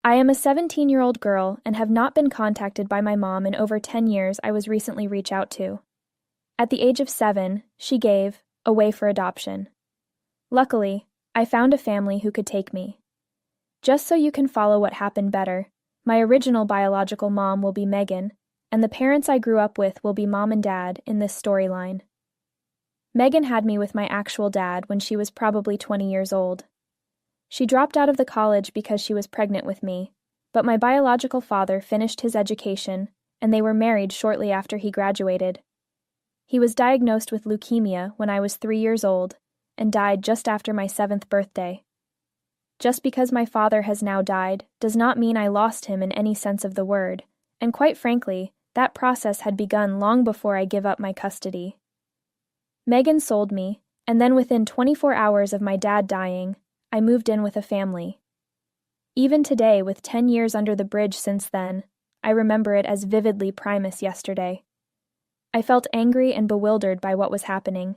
I am a 17-year-old girl and have not been contacted by my mom in over 10 years. I was recently reached out to. At the age of 7, she gave away for adoption. Luckily, I found a family who could take me. Just so you can follow what happened better, my original biological mom will be Megan, and the parents I grew up with will be mom and dad in this storyline. Megan had me with my actual dad when she was probably 20 years old. She dropped out of the college because she was pregnant with me, but my biological father finished his education, and they were married shortly after he graduated. He was diagnosed with leukemia when I was 3 years old, and died just after my 7th birthday. Just because my father has now died does not mean I lost him in any sense of the word, and quite frankly, that process had begun long before I give up my custody. Megan sold me, and then within 24 hours of my dad dying, I moved in with a family. Even today, with 10 years under the bridge since then, I remember it as vividly primus yesterday. I felt angry and bewildered by what was happening.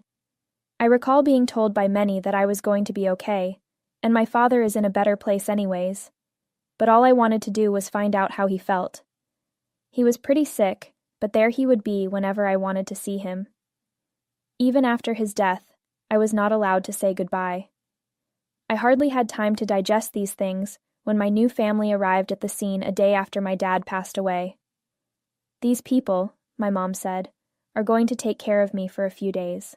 I recall being told by many that I was going to be okay, and my father is in a better place anyways, but all I wanted to do was find out how he felt. He was pretty sick, but there he would be whenever I wanted to see him. Even after his death, I was not allowed to say goodbye. I hardly had time to digest these things when my new family arrived at the scene a day after my dad passed away. These people, my mom said, are going to take care of me for a few days.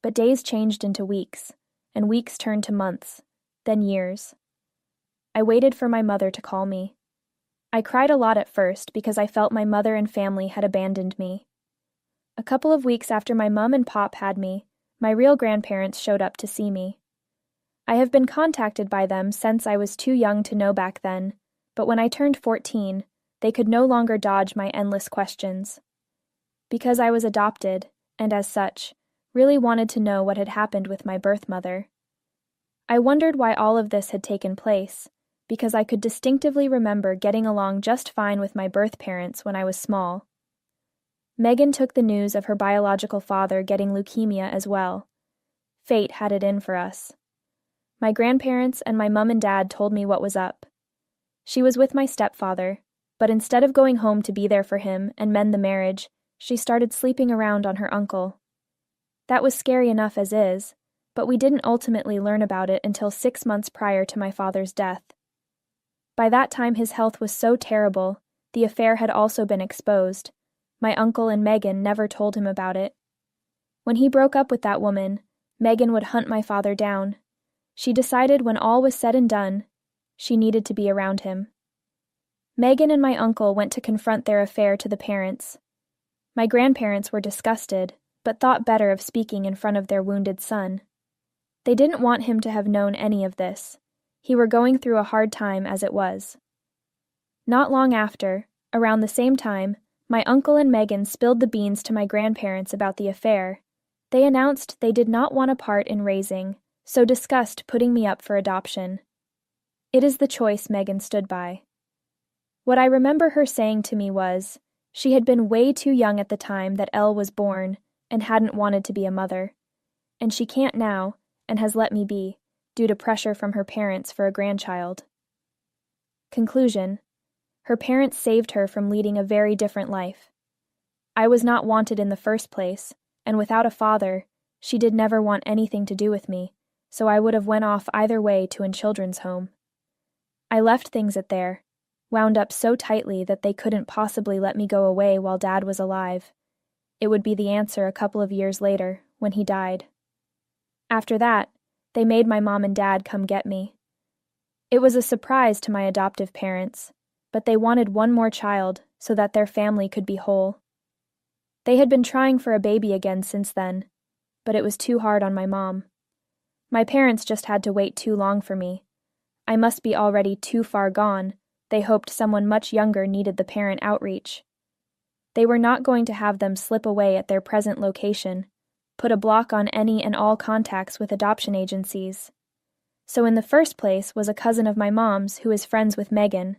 But days changed into weeks, and weeks turned to months, then years. I waited for my mother to call me. I cried a lot at first because I felt my mother and family had abandoned me. A couple of weeks after my mom and pop had me, my real grandparents showed up to see me. I have been contacted by them since I was too young to know back then, but when I turned 14, they could no longer dodge my endless questions. Because I was adopted, and as such, really wanted to know what had happened with my birth mother. I wondered why all of this had taken place, because I could distinctively remember getting along just fine with my birth parents when I was small. Megan took the news of her biological father getting leukemia as well. Fate had it in for us. My grandparents and my mom and dad told me what was up. She was with my stepfather, but instead of going home to be there for him and mend the marriage, she started sleeping around on her uncle. That was scary enough as is, but we didn't ultimately learn about it until 6 months prior to my father's death. By that time his health was so terrible, the affair had also been exposed. My uncle and Megan never told him about it. When he broke up with that woman, Megan would hunt my father down. She decided when all was said and done, she needed to be around him. Megan and my uncle went to confront their affair to the parents. My grandparents were disgusted, but thought better of speaking in front of their wounded son. They didn't want him to have known any of this. He were going through a hard time as it was. Not long after, around the same time, my uncle and Megan spilled the beans to my grandparents about the affair. They announced they did not want a part in raising, so discussed putting me up for adoption. It is the choice Megan stood by. What I remember her saying to me was, she had been way too young at the time that Elle was born and hadn't wanted to be a mother. And she can't now, and has let me be, due to pressure from her parents for a grandchild. Conclusion: her parents saved her from leading a very different life. I was not wanted in the first place, and without a father, she did never want anything to do with me, so I would have went off either way to a children's home. I left things at there, wound up so tightly that they couldn't possibly let me go away while Dad was alive. It would be the answer a couple of years later, when he died. After that, they made my mom and dad come get me. It was a surprise to my adoptive parents, but they wanted one more child so that their family could be whole. They had been trying for a baby again since then, but it was too hard on my mom. My parents just had to wait too long for me. I must be already too far gone. They hoped someone much younger needed the parent outreach. They were not going to have them slip away at their present location, put a block on any and all contacts with adoption agencies. So in the first place was a cousin of my mom's who is friends with Megan.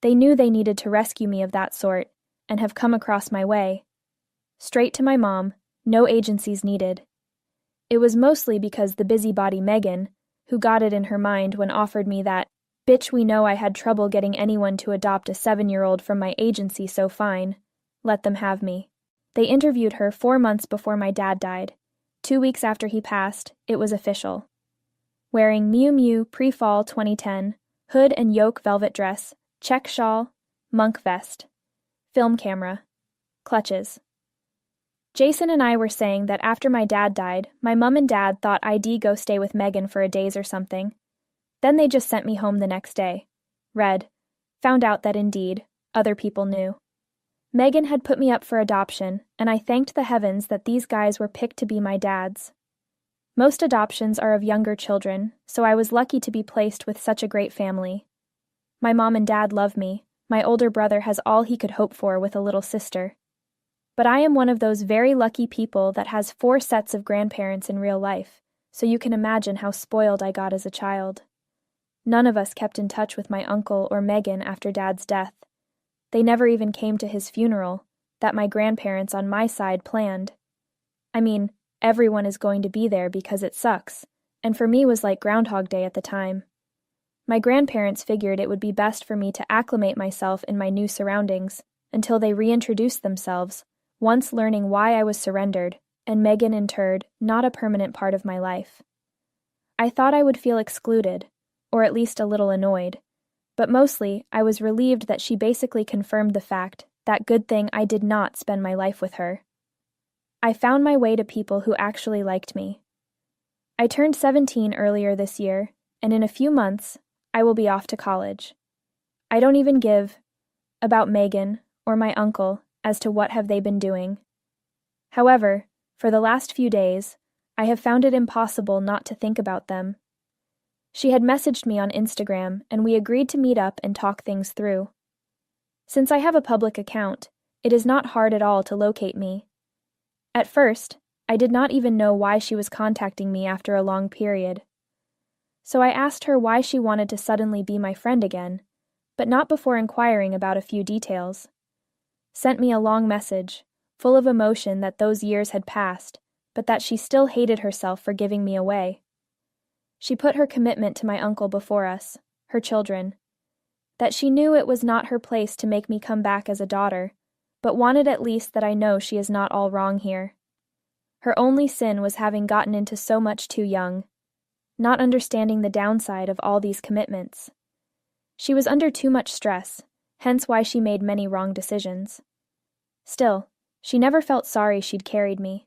They knew they needed to rescue me of that sort, and have come across my way. Straight to my mom, no agencies needed. It was mostly because the busybody Megan, who got it in her mind when offered me that Bitch, we know I had trouble getting anyone to adopt a 7-year-old from my agency, so fine. Let them have me. They interviewed her 4 months before my dad died. 2 weeks after he passed, it was official. Wearing Miu Miu pre-fall 2010, hood and yoke velvet dress, check shawl, monk vest, film camera, clutches. Jason and I were saying that after my dad died, my mum and dad thought I'd go stay with Megan for a days or something. Then they just sent me home the next day. Read. Found out that indeed, other people knew. Megan had put me up for adoption, and I thanked the heavens that these guys were picked to be my dads. Most adoptions are of younger children, so I was lucky to be placed with such a great family. My mom and dad love me. My older brother has all he could hope for with a little sister. But I am one of those very lucky people that has 4 sets of grandparents in real life, so you can imagine how spoiled I got as a child. None of us kept in touch with my uncle or Megan after Dad's death. They never even came to his funeral, that my grandparents on my side planned. I mean, everyone is going to be there because it sucks, and for me was like Groundhog Day at the time. My grandparents figured it would be best for me to acclimate myself in my new surroundings until they reintroduced themselves, once learning why I was surrendered, and Megan interred, not a permanent part of my life. I thought I would feel excluded, or at least a little annoyed, but mostly I was relieved that she basically confirmed the fact that good thing I did not spend my life with her. I found my way to people who actually liked me. I turned 17 earlier this year, and in a few months, I will be off to college. I don't even give about Megan or my uncle as to what have they been doing. However, for the last few days, I have found it impossible not to think about them. She had messaged me on Instagram, and we agreed to meet up and talk things through. Since I have a public account, it is not hard at all to locate me. At first, I did not even know why she was contacting me after a long period. So I asked her why she wanted to suddenly be my friend again, but not before inquiring about a few details. Sent me a long message, full of emotion that those years had passed, but that she still hated herself for giving me away. She put her commitment to my uncle before us, her children. That she knew it was not her place to make me come back as a daughter, but wanted at least that I know she is not all wrong here. Her only sin was having gotten into so much too young, not understanding the downside of all these commitments. She was under too much stress, hence why she made many wrong decisions. Still, she never felt sorry she'd carried me.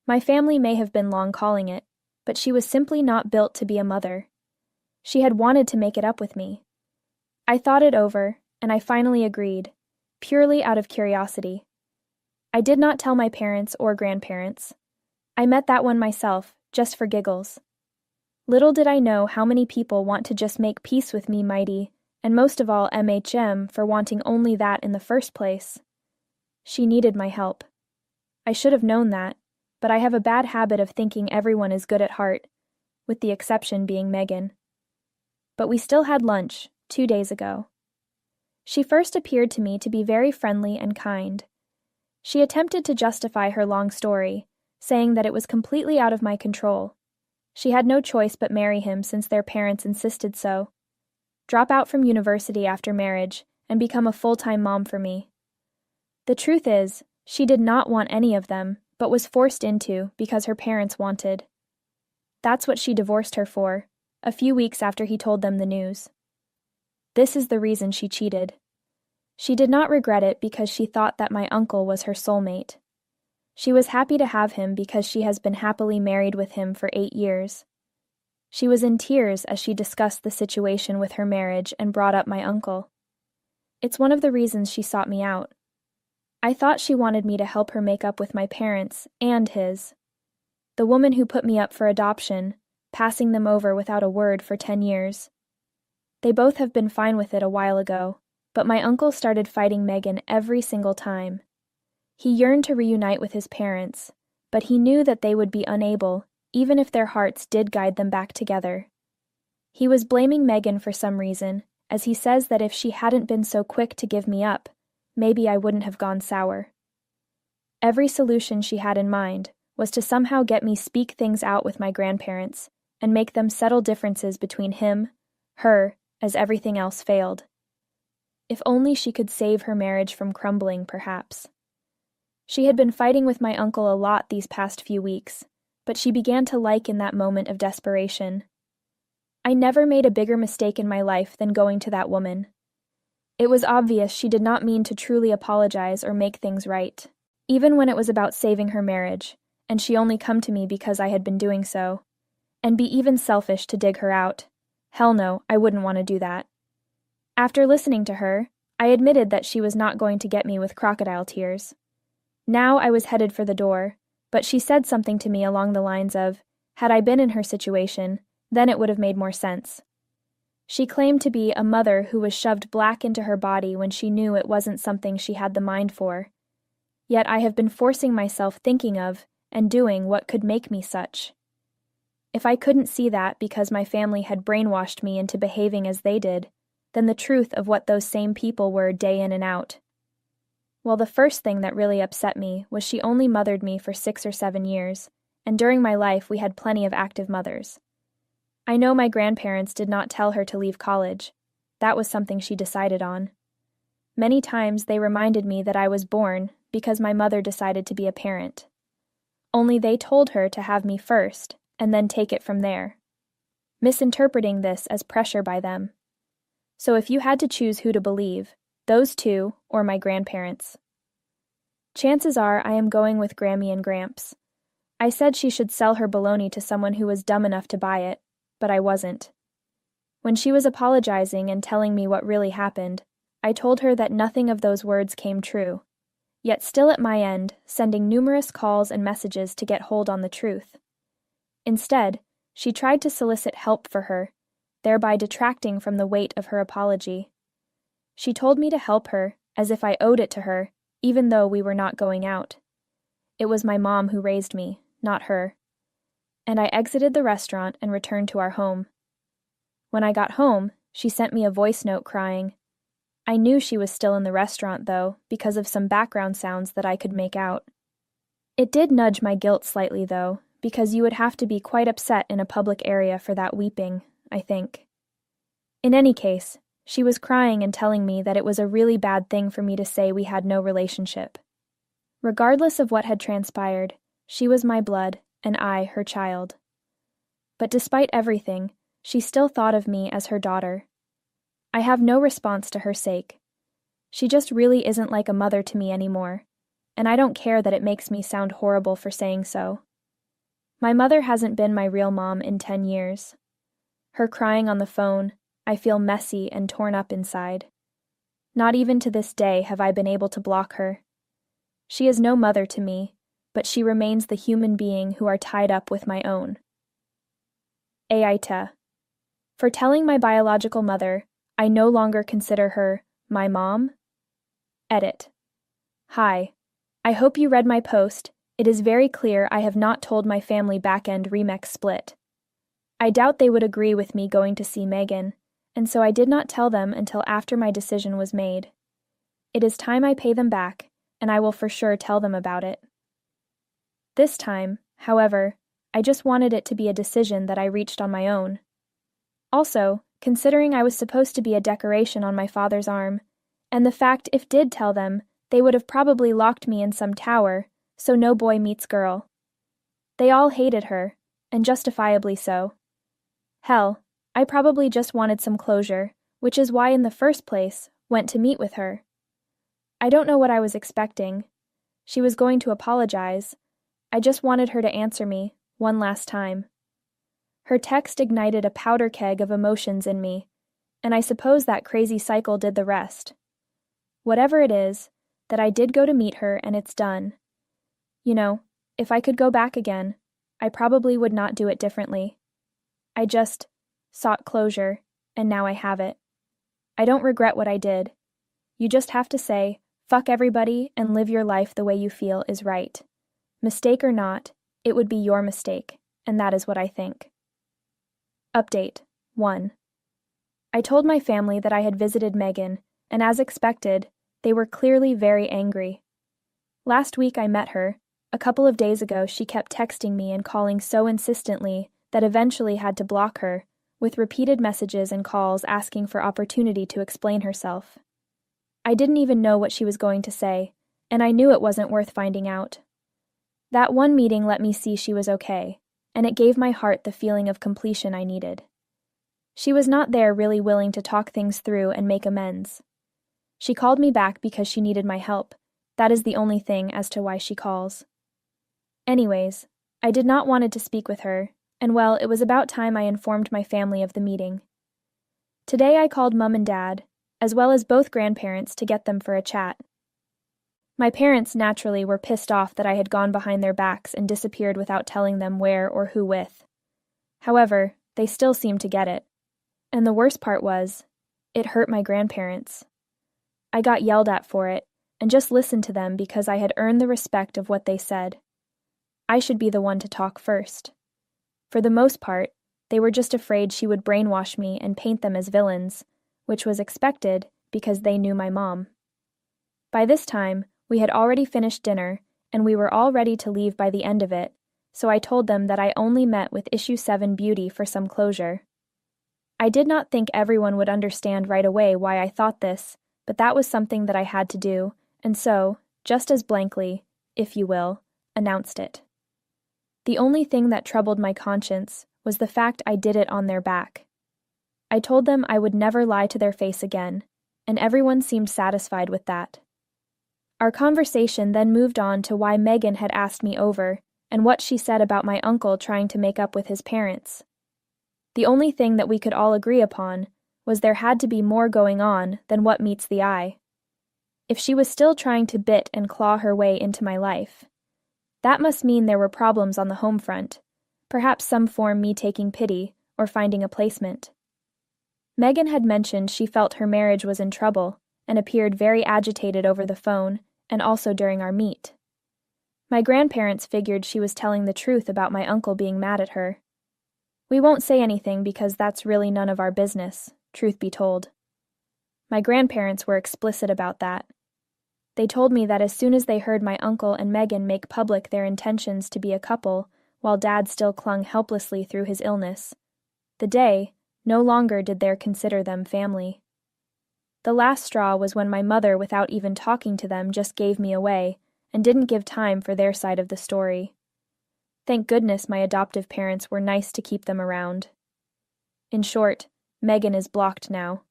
My family may have been long calling it, but she was simply not built to be a mother. She had wanted to make it up with me. I thought it over, and I finally agreed, purely out of curiosity. I did not tell my parents or grandparents. I met that one myself, just for giggles. Little did I know how many people want to just make peace with me, mighty, and most of all MHM for wanting only that in the first place. She needed my help. I should have known that, but I have a bad habit of thinking everyone is good at heart, with the exception being Megan. But we still had lunch, 2 days ago. She first appeared to me to be very friendly and kind. She attempted to justify her long story, saying that it was completely out of my control. She had no choice but marry him since their parents insisted so. Drop out from university after marriage and become a full-time mom for me. The truth is, she did not want any of them, but was forced into because her parents wanted. That's what she divorced her for, a few weeks after he told them the news. This is the reason she cheated. She did not regret it because she thought that my uncle was her soulmate. She was happy to have him because she has been happily married with him for 8 years. She was in tears as she discussed the situation with her marriage and brought up my uncle. It's one of the reasons she sought me out. I thought she wanted me to help her make up with my parents and his. The woman who put me up for adoption, passing them over without a word for 10 years. They both have been fine with it a while ago, but my uncle started fighting Megan every single time. He yearned to reunite with his parents, but he knew that they would be unable, even if their hearts did guide them back together. He was blaming Megan for some reason, as he says that if she hadn't been so quick to give me up, maybe I wouldn't have gone sour. Every solution she had in mind was to somehow get me speak things out with my grandparents and make them settle differences between him, her, as everything else failed. If only she could save her marriage from crumbling, perhaps. She had been fighting with my uncle a lot these past few weeks, but she began to like in that moment of desperation. I never made a bigger mistake in my life than going to that woman. It was obvious she did not mean to truly apologize or make things right, even when it was about saving her marriage, and she only come to me because I had been doing so. And be even selfish to dig her out. Hell no, I wouldn't want to do that. After listening to her, I admitted that she was not going to get me with crocodile tears. Now I was headed for the door, but she said something to me along the lines of, had I been in her situation, then it would have made more sense. She claimed to be a mother who was shoved black into her body when she knew it wasn't something she had the mind for. Yet I have been forcing myself thinking of and doing what could make me such. If I couldn't see that because my family had brainwashed me into behaving as they did, then the truth of what those same people were day in and out. Well, the first thing that really upset me was she only mothered me for 6 or 7 years, and during my life we had plenty of active mothers. I know my grandparents did not tell her to leave college. That was something she decided on. Many times they reminded me that I was born because my mother decided to be a parent. Only they told her to have me first, and then take it from there, misinterpreting this as pressure by them. So if you had to choose who to believe, those two or my grandparents. Chances are I am going with Grammy and Gramps. I said she should sell her baloney to someone who was dumb enough to buy it, but I wasn't. When she was apologizing and telling me what really happened, I told her that nothing of those words came true, yet still at my end, sending numerous calls and messages to get hold on the truth. Instead, she tried to solicit help for her, thereby detracting from the weight of her apology. She told me to help her, as if I owed it to her, even though we were not going out. It was my mom who raised me, not her. And I exited the restaurant and returned to our home. When I got home, she sent me a voice note crying. I knew she was still in the restaurant, though, because of some background sounds that I could make out. It did nudge my guilt slightly, though, because you would have to be quite upset in a public area for that weeping, I think. In any case, she was crying and telling me that it was a really bad thing for me to say we had no relationship. Regardless of what had transpired, she was my blood, and I her child. But despite everything, she still thought of me as her daughter. I have no response to her sake. She just really isn't like a mother to me anymore, and I don't care that it makes me sound horrible for saying so. My mother hasn't been my real mom in 10 years. Her crying on the phone, I feel messy and torn up inside. Not even to this day have I been able to block her. She is no mother to me, but she remains the human being who are tied up with my own. Aita. For telling my biological mother, I no longer consider her my mom. Edit. Hi. I hope you read my post. It is very clear I have not told my family back-end remix split. I doubt they would agree with me going to see Megan, and so I did not tell them until after my decision was made. It is time I pay them back, and I will for sure tell them about it. This time, however, I just wanted it to be a decision that I reached on my own. Also, considering I was supposed to be a decoration on my father's arm, and the fact if did tell them, they would have probably locked me in some tower, so no boy meets girl. They all hated her, and justifiably so. Hell, I probably just wanted some closure, which is why in the first place, went to meet with her. I don't know what I was expecting. She was going to apologize. I just wanted her to answer me, one last time. Her text ignited a powder keg of emotions in me, and I suppose that crazy cycle did the rest. Whatever it is, that I did go to meet her and it's done. You know, if I could go back again, I probably would not do it differently. I just sought closure, and now I have it. I don't regret what I did. You just have to say, fuck everybody and live your life the way you feel is right. Mistake or not, it would be your mistake, and that is what I think. Update 1. I told my family that I had visited Megan, and as expected, they were clearly very angry. Last week I met her. A couple of days ago she kept texting me and calling so insistently that eventually had to block her, with repeated messages and calls asking for opportunity to explain herself. I didn't even know what she was going to say, and I knew it wasn't worth finding out. That one meeting let me see she was okay, and it gave my heart the feeling of completion I needed. She was not there really willing to talk things through and make amends. She called me back because she needed my help. That is the only thing as to why she calls. Anyways, I did not wanted to speak with her, and well, it was about time I informed my family of the meeting. Today I called Mum and Dad, as well as both grandparents, to get them for a chat. My parents naturally were pissed off that I had gone behind their backs and disappeared without telling them where or who with. However, they still seemed to get it. And the worst part was, it hurt my grandparents. I got yelled at for it, and just listened to them because I had earned the respect of what they said. I should be the one to talk first. For the most part, they were just afraid she would brainwash me and paint them as villains, which was expected because they knew my mom. By this time, we had already finished dinner, and we were all ready to leave by the end of it, so I told them that I only met with Issue 7 Beauty for some closure. I did not think everyone would understand right away why I thought this, but that was something that I had to do, and so, just as blankly, if you will, announced it. The only thing that troubled my conscience was the fact I did it on their back. I told them I would never lie to their face again, and everyone seemed satisfied with that. Our conversation then moved on to why Megan had asked me over, and what she said about my uncle trying to make up with his parents. The only thing that we could all agree upon was there had to be more going on than what meets the eye. If she was still trying to bit and claw her way into my life, that must mean there were problems on the home front, perhaps some form me taking pity or finding a placement. Megan had mentioned she felt her marriage was in trouble and appeared very agitated over the phone and also during our meet. My grandparents figured she was telling the truth about my uncle being mad at her. We won't say anything because that's really none of our business, truth be told. My grandparents were explicit about that. They told me that as soon as they heard my uncle and Megan make public their intentions to be a couple, while Dad still clung helplessly through his illness, no longer did they consider them family. The last straw was when my mother, without even talking to them, just gave me away, and didn't give time for their side of the story. Thank goodness my adoptive parents were nice to keep them around. In short, Megan is blocked now.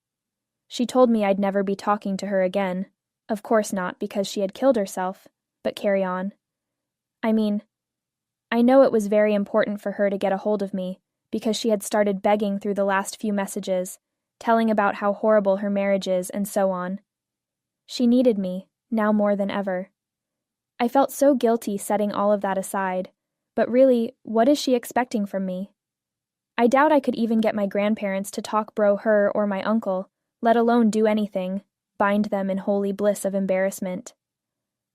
She told me I'd never be talking to her again. Of course not, because she had killed herself, but carry on. I mean, I know it was very important for her to get a hold of me, because she had started begging through the last few messages, telling about how horrible her marriage is and so on. She needed me, now more than ever. I felt so guilty setting all of that aside, but really, what is she expecting from me? I doubt I could even get my grandparents to talk bro her or my uncle, let alone do anything, bind them in holy bliss of embarrassment.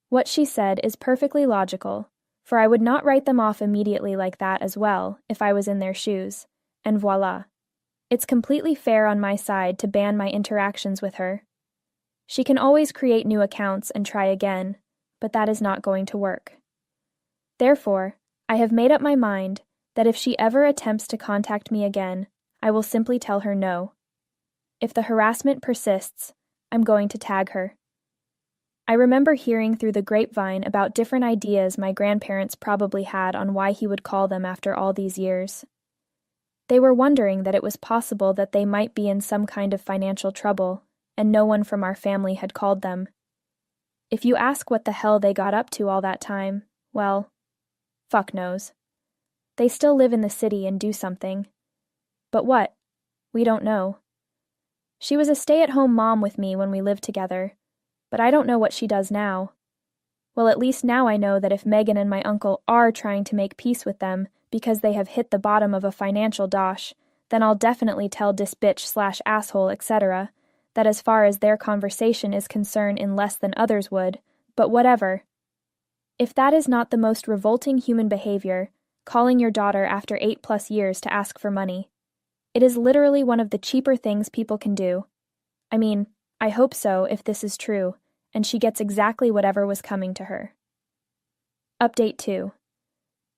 What she said is perfectly logical, for I would not write them off immediately like that as well if I was in their shoes, and voila. It's completely fair on my side to ban my interactions with her. She can always create new accounts and try again, but that is not going to work. Therefore, I have made up my mind that if she ever attempts to contact me again, I will simply tell her no. If the harassment persists, I'm going to tag her. I remember hearing through the grapevine about different ideas my grandparents probably had on why he would call them after all these years. They were wondering that it was possible that they might be in some kind of financial trouble, and no one from our family had called them. If you ask what the hell they got up to all that time, well, fuck knows. They still live in the city and do something. But what? We don't know. She was a stay-at-home mom with me when we lived together, but I don't know what she does now. Well, at least now I know that if Megan and my uncle are trying to make peace with them because they have hit the bottom of a financial dosh, then I'll definitely tell this bitch/asshole, etc., that as far as their conversation is concerned in less than others would, but whatever. If that is not the most revolting human behavior, calling your daughter after 8+ years to ask for money. It is literally one of the cheaper things people can do. I mean, I hope so if this is true, and she gets exactly whatever was coming to her. Update 2.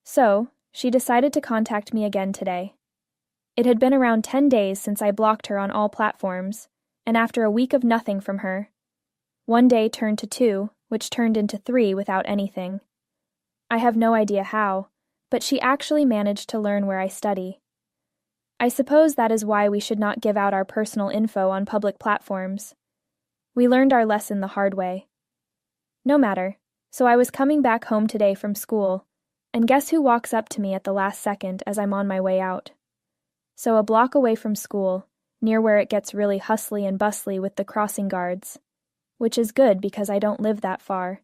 So, she decided to contact me again today. It had been around 10 days since I blocked her on all platforms, and after a week of nothing from her, one day turned to 2, which turned into 3 without anything. I have no idea how, but she actually managed to learn where I study. I suppose that is why we should not give out our personal info on public platforms. We learned our lesson the hard way. No matter, so I was coming back home today from school, and guess who walks up to me at the last second as I'm on my way out? So a block away from school, near where it gets really hustly and bustly with the crossing guards, which is good because I don't live that far.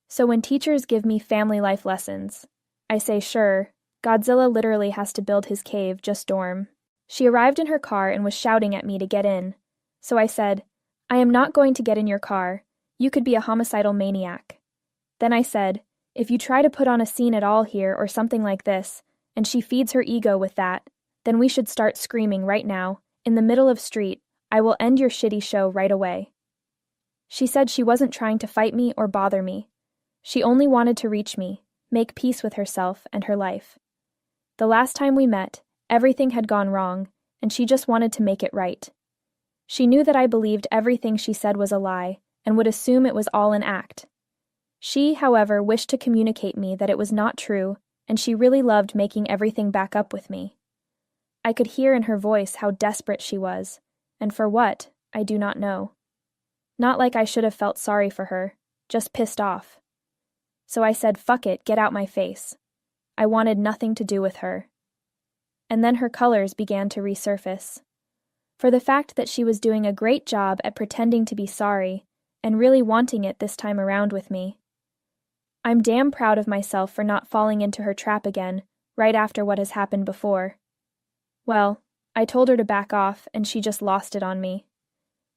So when teachers give me family life lessons, I say sure, Godzilla literally has to build his cave, just dorm. She arrived in her car and was shouting at me to get in. So I said, I am not going to get in your car. You could be a homicidal maniac. Then I said, if you try to put on a scene at all here or something like this, and she feeds her ego with that, then we should start screaming right now, in the middle of street, I will end your shitty show right away. She said she wasn't trying to fight me or bother me. She only wanted to reach me, make peace with herself and her life. The last time we met, everything had gone wrong, and she just wanted to make it right. She knew that I believed everything she said was a lie, and would assume it was all an act. She, however, wished to communicate me that it was not true, and she really loved making everything back up with me. I could hear in her voice how desperate she was, and for what, I do not know. Not like I should have felt sorry for her, just pissed off. So I said, fuck it, get out my face. I wanted nothing to do with her. And then her colors began to resurface. For the fact that she was doing a great job at pretending to be sorry, and really wanting it this time around with me. I'm damn proud of myself for not falling into her trap again, right after what has happened before. Well, I told her to back off, and she just lost it on me.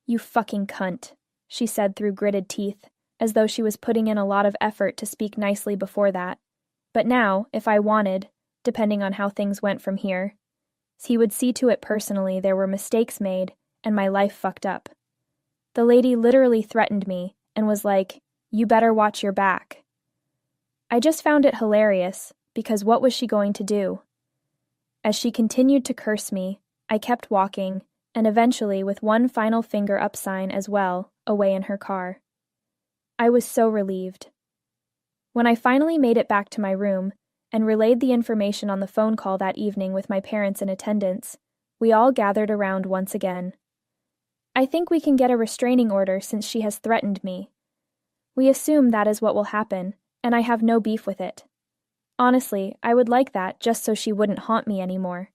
You fucking cunt, she said through gritted teeth, as though she was putting in a lot of effort to speak nicely before that. But now, if I wanted, depending on how things went from here, he would see to it personally there were mistakes made, and my life fucked up. The lady literally threatened me, and was like, you better watch your back. I just found it hilarious, because what was she going to do? As she continued to curse me, I kept walking, and eventually with one final finger up sign as well, away in her car. I was so relieved. When I finally made it back to my room, and relayed the information on the phone call that evening with my parents in attendance, we all gathered around once again. I think we can get a restraining order since she has threatened me. We assume that is what will happen, and I have no beef with it. Honestly, I would like that just so she wouldn't haunt me anymore.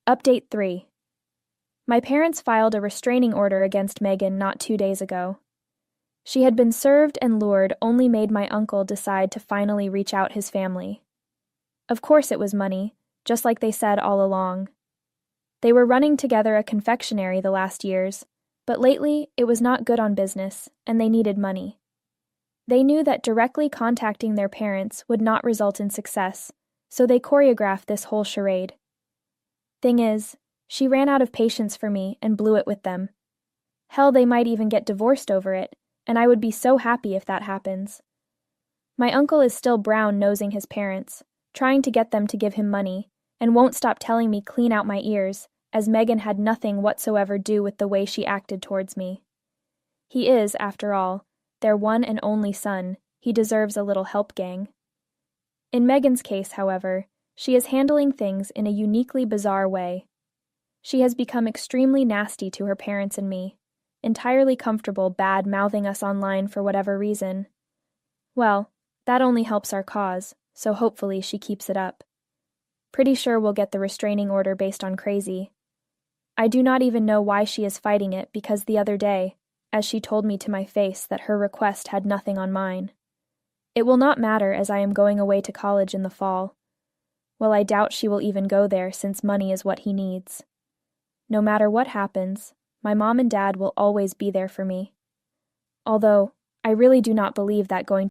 Update 3. My parents filed a restraining order against Megan not 2 days ago. She had been served and lured only made my uncle decide to finally reach out his family. Of course it was money, just like they said all along. They were running together a confectionery the last years, but lately it was not good on business, and they needed money. They knew that directly contacting their parents would not result in success, so they choreographed this whole charade. Thing is, she ran out of patience for me and blew it with them. Hell, they might even get divorced over it, and I would be so happy if that happens. My uncle is still brown-nosing his parents, trying to get them to give him money, and won't stop telling me clean out my ears, as Megan had nothing whatsoever do with the way she acted towards me. He is, after all, their one and only son. He deserves a little help, gang. In Megan's case, however, she is handling things in a uniquely bizarre way. She has become extremely nasty to her parents and me, entirely comfortable bad-mouthing us online for whatever reason. Well, that only helps our cause, so hopefully she keeps it up. Pretty sure we'll get the restraining order based on crazy. I do not even know why she is fighting it because the other day, as she told me to my face that her request had nothing on mine. It will not matter as I am going away to college in the fall. Well, I doubt she will even go there since money is what he needs. No matter what happens, my mom and dad will always be there for me. Although, I really do not believe that going